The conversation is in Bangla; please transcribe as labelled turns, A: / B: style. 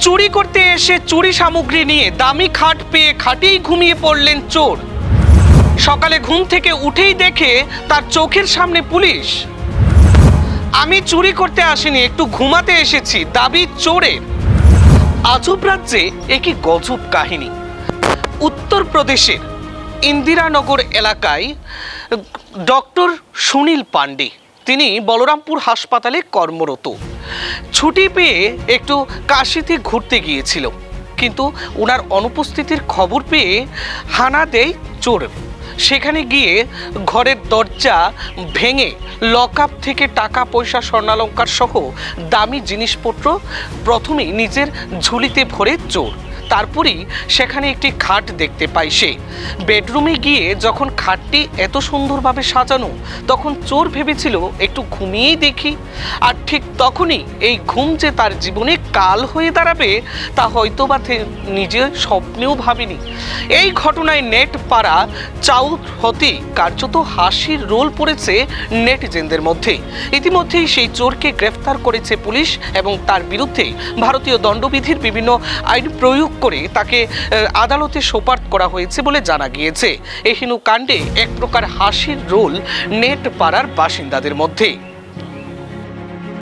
A: চুরি করতে এসে চুরি সামগ্রী নিয়ে দামি খাট পেয়ে খাটেই ঘুমিয়ে পড়লেন চোর। সকালে ঘুম থেকে উঠেই দেখে তার চোখের সামনে পুলিশ। আমি চুরি করতে আসিনি, একটু ঘুমাতে এসেছি, দাবি চোরের। আজব রাজ্যে একই গজব কাহিনী। উত্তরপ্রদেশের ইন্দিরানগর এলাকায় ডক্টর সুনীল পান্ডে, তিনি বলরামপুর হাসপাতালে কর্মরত। ছুটি পেয়ে একটু কাশিতে ঘুরতে গিয়েছিল, কিন্তু ওনার অনুপস্থিতির খবর পেয়ে হানা দেয় চোর। সেখানে গিয়ে ঘরের দরজা ভেঙে লকআপ থেকে টাকা পয়সা স্বর্ণালঙ্কার সহ দামি জিনিসপত্র প্রথমেই নিজের ঝুলিতে ভরে চোর। তারপরেই সেখানে একটি খাট দেখতে পায় সে। বেডরুমে গিয়ে যখন খাটটি এত সুন্দরভাবে সাজানো, তখন চোর ভেবেছিল একটু ঘুমিয়েই দেখি। আর ঠিক তখনই এই ঘুম যে তার জীবনে কাল হয়ে দাঁড়াবে তা হয়তোবা নিজের স্বপ্নেও ভাবেনি। এই ঘটনায় নেট পাড়া চাউথ হতে কার্যত হাসির রোল পড়েছে নেটিজেনদের মধ্যে। ইতিমধ্যেই সেই চোরকে গ্রেফতার করেছে পুলিশ এবং তার বিরুদ্ধে ভারতীয় দণ্ডবিধির বিভিন্ন আইন প্রয়োগ করে তাকে আদালতে সোপর্দ করা হয়েছে বলে জানা গিয়েছে। এই হীন কাণ্ডে এক প্রকার হাসির রোল নেট পাড়ার বাসিন্দাদের মধ্যে।